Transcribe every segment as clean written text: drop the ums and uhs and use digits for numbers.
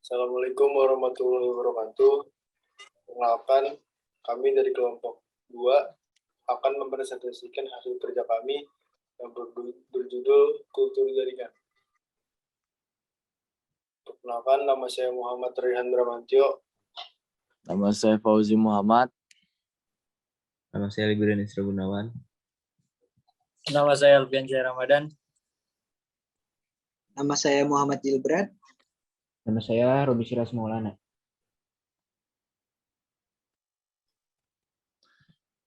Assalamualaikum warahmatullahi wabarakatuh. Perkenalkan, kami dari kelompok 2 akan mempresentasikan hasil kerja kami yang berjudul Kultur Jaringan. Perkenalkan, nama saya Muhammad Rehan Bramantio. Nama saya Fauzi Muhammad. Nama saya Liburan Isra Gunawan. Nama saya Alfian Jaya Ramadan. Nama saya Muhammad Gilbrad. Nama saya Robi Siras Maulana.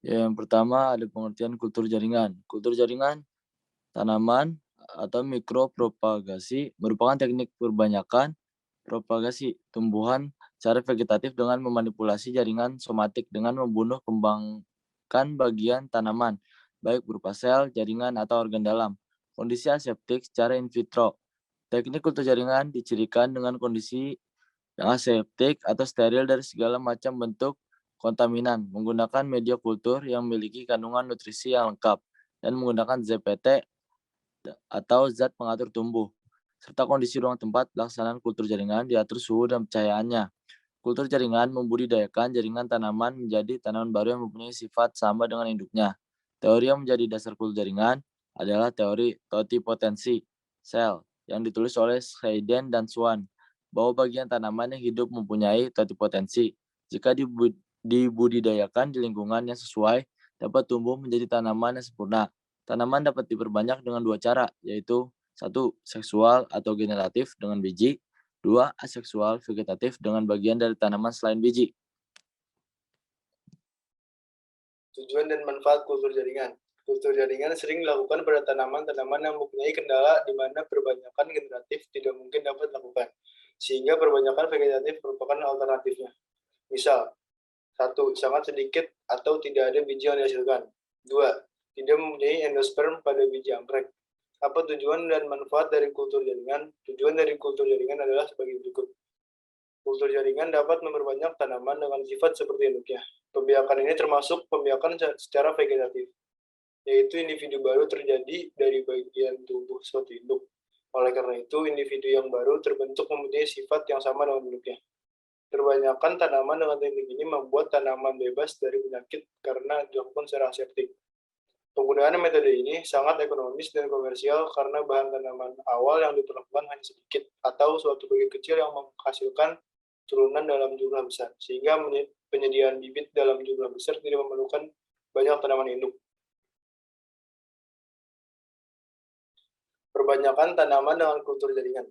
Yang pertama ada pengertian kultur jaringan. Kultur jaringan tanaman atau mikropropagasi merupakan teknik perbanyakan propagasi tumbuhan secara vegetatif dengan memanipulasi jaringan somatik dengan membunuh kembangkan bagian tanaman, baik berupa sel, jaringan, atau organ dalam. Kondisi aseptik secara in vitro. Teknik kultur jaringan dicirikan dengan kondisi yang aseptik atau steril dari segala macam bentuk kontaminan, menggunakan media kultur yang memiliki kandungan nutrisi yang lengkap, dan menggunakan ZPT atau zat pengatur tumbuh, serta kondisi ruang tempat pelaksanaan kultur jaringan diatur suhu dan pencahayaannya. Kultur jaringan membudidayakan jaringan tanaman menjadi tanaman baru yang mempunyai sifat sama dengan induknya. Teori yang menjadi dasar kultur jaringan adalah teori totipotensi sel yang ditulis oleh Hayden dan Swan, bahwa bagian tanaman yang hidup mempunyai totipotensi. Jika dibudidayakan di lingkungan yang sesuai, dapat tumbuh menjadi tanaman yang sempurna. Tanaman dapat diperbanyak dengan 2 cara, yaitu 1. Seksual atau generatif dengan biji, 2. Aseksual vegetatif dengan bagian dari tanaman selain biji. Tujuan dan manfaat kultur jaringan. Kultur jaringan sering dilakukan pada tanaman-tanaman yang mempunyai kendala di mana perbanyakan generatif tidak mungkin dapat dilakukan, sehingga perbanyakan vegetatif merupakan alternatifnya. Misal, 1. Sangat sedikit atau tidak ada biji yang dihasilkan. 2. Tidak mempunyai endosperm pada biji anggrek. Apa tujuan dan manfaat dari kultur jaringan? Tujuan dari kultur jaringan adalah sebagai berikut. Kultur jaringan dapat memperbanyak tanaman dengan sifat seperti induknya. Pembiakan ini termasuk pembiakan secara vegetatif, yaitu individu baru terjadi dari bagian tubuh suatu induk. Oleh karena itu, individu yang baru terbentuk mempunyai sifat yang sama dengan induknya. Kebanyakan tanaman dengan teknik ini membuat tanaman bebas dari penyakit karena dilakukan secara aseptik. Penggunaan metode ini sangat ekonomis dan komersial karena bahan tanaman awal yang diperlukan hanya sedikit atau suatu bagian kecil yang menghasilkan turunan dalam jumlah besar, sehingga penyediaan bibit dalam jumlah besar tidak memerlukan banyak tanaman induk. Perbanyakan tanaman dengan kultur jaringan.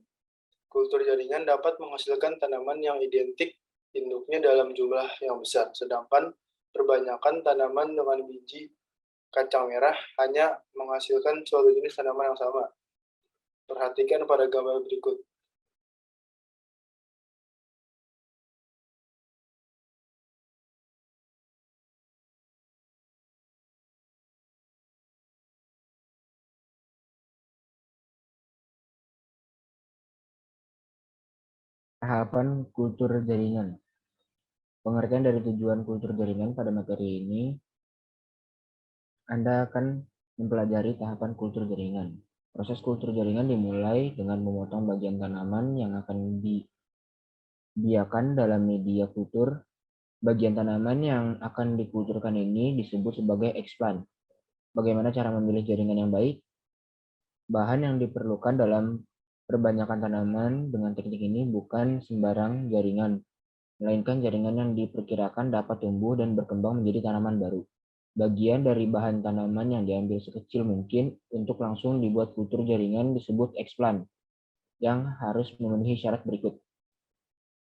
Kultur jaringan dapat menghasilkan tanaman yang identik induknya dalam jumlah yang besar, sedangkan perbanyakan tanaman dengan biji kacang merah hanya menghasilkan suatu jenis tanaman yang sama. Perhatikan pada gambar berikut. Tahapan kultur jaringan. Pengertian dari tujuan kultur jaringan pada materi ini, Anda akan mempelajari tahapan kultur jaringan. Proses kultur jaringan dimulai dengan memotong bagian tanaman yang akan dibiakan dalam media kultur. Bagian tanaman yang akan dikulturkan ini disebut sebagai explant. Bagaimana cara memilih jaringan yang baik? Bahan yang diperlukan dalam perbanyakan tanaman dengan teknik ini bukan sembarang jaringan, melainkan jaringan yang diperkirakan dapat tumbuh dan berkembang menjadi tanaman baru. Bagian dari bahan tanaman yang diambil sekecil mungkin untuk langsung dibuat kultur jaringan disebut explant, yang harus memenuhi syarat berikut.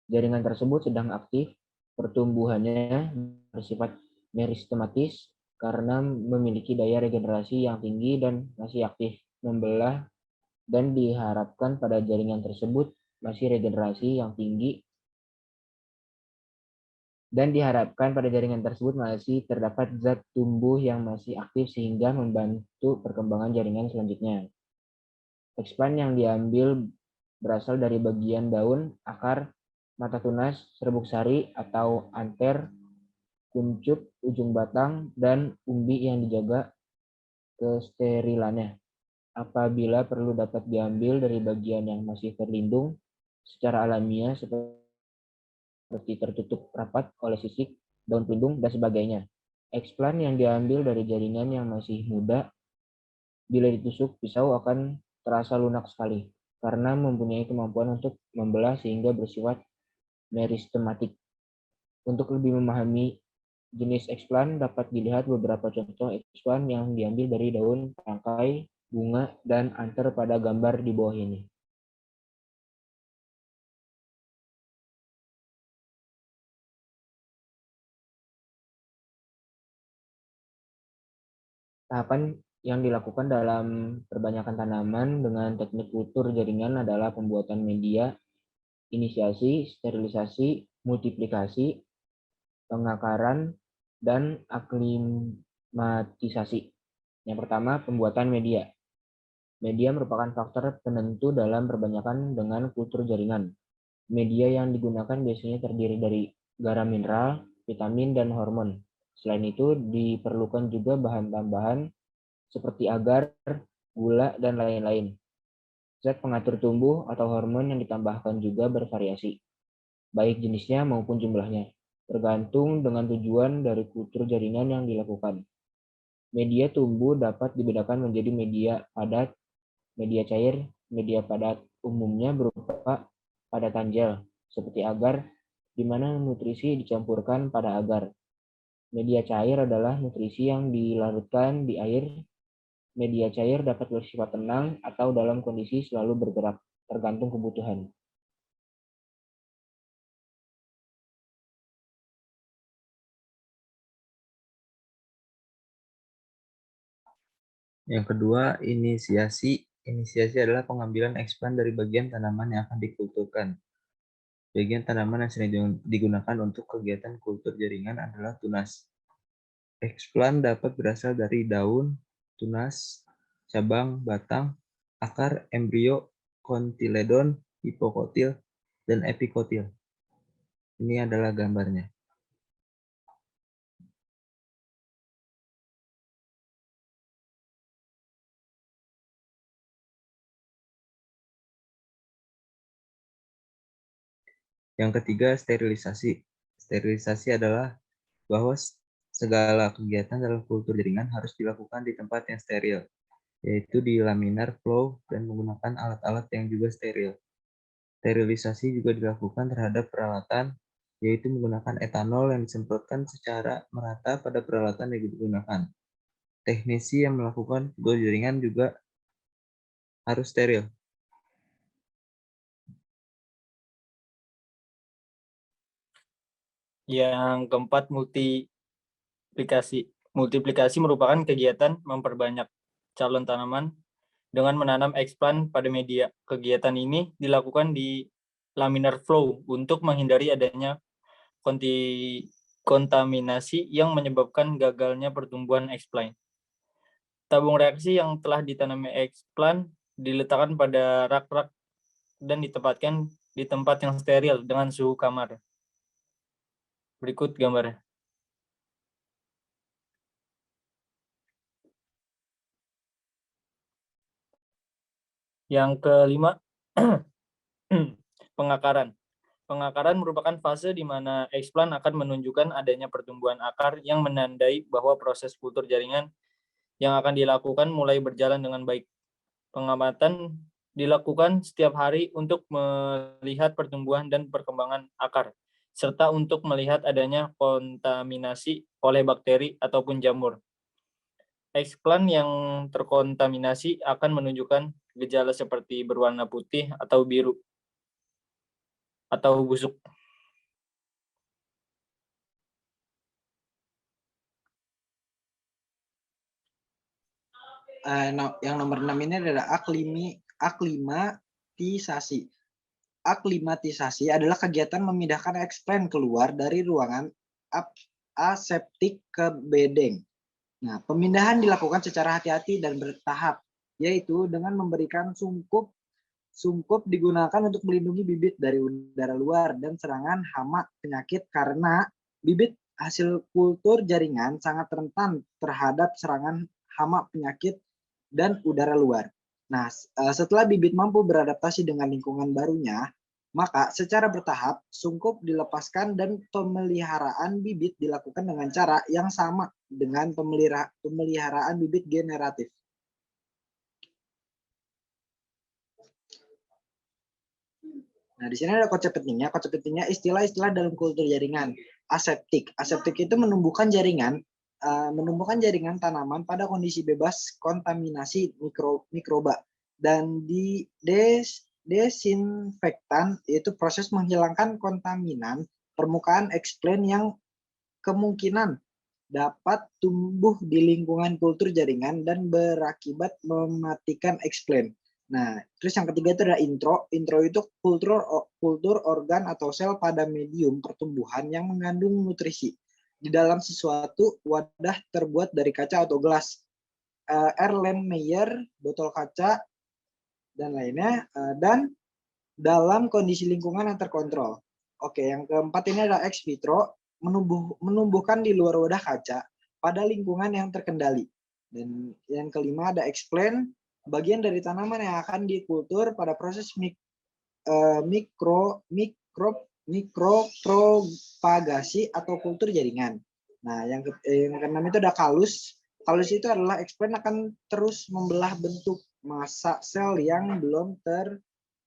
Jaringan tersebut sedang aktif, pertumbuhannya bersifat meristematis karena memiliki daya regenerasi yang tinggi dan masih aktif membelah, dan diharapkan pada jaringan tersebut masih regenerasi yang tinggi terdapat zat tumbuh yang masih aktif sehingga membantu perkembangan jaringan selanjutnya. Explant yang diambil berasal dari bagian daun, akar, mata tunas, serbuk sari atau anter, kuncup, ujung batang, dan umbi yang dijaga kesterilannya. Apabila perlu dapat diambil dari bagian yang masih terlindung secara alamiah seperti tertutup rapat oleh sisik, daun pelindung, dan sebagainya. Explant yang diambil dari jaringan yang masih muda bila ditusuk pisau akan terasa lunak sekali karena mempunyai kemampuan untuk membelah sehingga bersifat meristematik. Untuk lebih memahami jenis explant dapat dilihat beberapa contoh explant yang diambil dari daun, tangkai, bunga, dan anter pada gambar di bawah ini. Tahapan yang dilakukan dalam perbanyakan tanaman dengan teknik kultur jaringan adalah pembuatan media, inisiasi, sterilisasi, multiplikasi, pengakaran, dan aklimatisasi. Yang pertama, pembuatan media. Media merupakan faktor penentu dalam perbanyakan dengan kultur jaringan. Media yang digunakan biasanya terdiri dari garam mineral, vitamin, dan hormon. Selain itu, diperlukan juga bahan tambahan seperti agar, gula, dan lain-lain. Zat pengatur tumbuh atau hormon yang ditambahkan juga bervariasi, baik jenisnya maupun jumlahnya, tergantung dengan tujuan dari kultur jaringan yang dilakukan. Media tumbuh dapat dibedakan menjadi media padat, media cair. Media padat umumnya berupa padatan gel, seperti agar, di mana nutrisi dicampurkan pada agar. Media cair adalah nutrisi yang dilarutkan di air. Media cair dapat bersifat tenang atau dalam kondisi selalu bergerak, tergantung kebutuhan. Yang kedua, inisiasi. Inisiasi adalah pengambilan explant dari bagian tanaman yang akan dikulturkan. Bagian tanaman yang sering digunakan untuk kegiatan kultur jaringan adalah tunas. Explant dapat berasal dari daun, tunas, cabang, batang, akar, embrio, kontiledon, hipokotil, dan epikotil. Ini adalah gambarnya. Yang ketiga, sterilisasi. Sterilisasi adalah bahwa segala kegiatan dalam kultur jaringan harus dilakukan di tempat yang steril, yaitu di laminar flow dan menggunakan alat-alat yang juga steril. Sterilisasi juga dilakukan terhadap peralatan, yaitu menggunakan etanol yang disemprotkan secara merata pada peralatan yang digunakan. Teknisi yang melakukan kultur jaringan juga harus steril. Yang keempat, multiplikasi. Multiplikasi merupakan kegiatan memperbanyak calon tanaman dengan menanam explant pada media. Kegiatan ini dilakukan di laminar flow untuk menghindari adanya kontaminasi yang menyebabkan gagalnya pertumbuhan explant. Tabung reaksi yang telah ditanami explant diletakkan pada rak-rak dan ditempatkan di tempat yang steril dengan suhu kamar. Berikut gambarnya. Yang kelima, pengakaran. Pengakaran merupakan fase di mana explant akan menunjukkan adanya pertumbuhan akar yang menandai bahwa proses kultur jaringan yang akan dilakukan mulai berjalan dengan baik. Pengamatan dilakukan setiap hari untuk melihat pertumbuhan dan perkembangan akar, serta untuk melihat adanya kontaminasi oleh bakteri ataupun jamur. Explant yang terkontaminasi akan menunjukkan gejala seperti berwarna putih atau biru atau busuk. Yang nomor 6 ini adalah aklimatisasi. Aklimatisasi adalah kegiatan memindahkan explant keluar dari ruangan aseptik ke bedeng. Nah, pemindahan dilakukan secara hati-hati dan bertahap, yaitu dengan memberikan sungkup. Sungkup digunakan untuk melindungi bibit dari udara luar dan serangan hama penyakit karena bibit hasil kultur jaringan sangat rentan terhadap serangan hama penyakit dan udara luar. Nah, setelah bibit mampu beradaptasi dengan lingkungan barunya, Maka secara bertahap sungkup dilepaskan dan pemeliharaan bibit dilakukan dengan cara yang sama dengan pemeliharaan bibit generatif. Nah, di sini ada konsep pentingnya. Konsep pentingnya istilah-istilah dalam kultur jaringan. Aseptik. Aseptik itu menumbuhkan jaringan tanaman pada kondisi bebas kontaminasi mikroba. Dan di desinfektan yaitu proses menghilangkan kontaminan permukaan explain yang kemungkinan dapat tumbuh di lingkungan kultur jaringan dan berakibat mematikan explain. Nah, terus yang ketiga itu ada intro. Intro itu kultur organ atau sel pada medium pertumbuhan yang mengandung nutrisi di dalam sesuatu wadah terbuat dari kaca atau gelas. Erlenmeyer, botol kaca, dan lainnya. Dan dalam kondisi lingkungan yang terkontrol. Oke, yang keempat ini adalah ex vitro, menumbuhkan di luar wadah kaca pada lingkungan yang terkendali. Dan yang kelima ada explain, bagian dari tanaman yang akan dikultur pada proses mikropropagasi atau kultur jaringan. Nah, yang keenam itu ada kalus. Kalus itu adalah explain akan terus membelah bentuk massa sel yang belum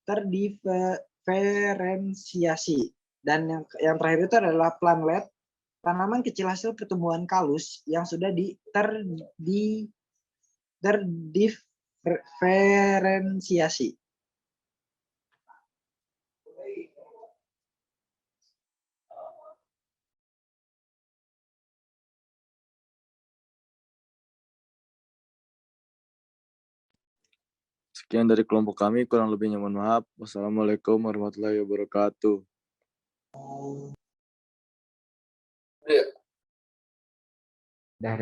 terdiferensiasi. Dan yang terakhir itu adalah planlet, tanaman kecil hasil pertumbuhan kalus yang sudah terdiferensiasi. Sekian dari kelompok kami, kurang lebihnya mohon maaf. Wassalamualaikum warahmatullahi wabarakatuh. Ya. Dah.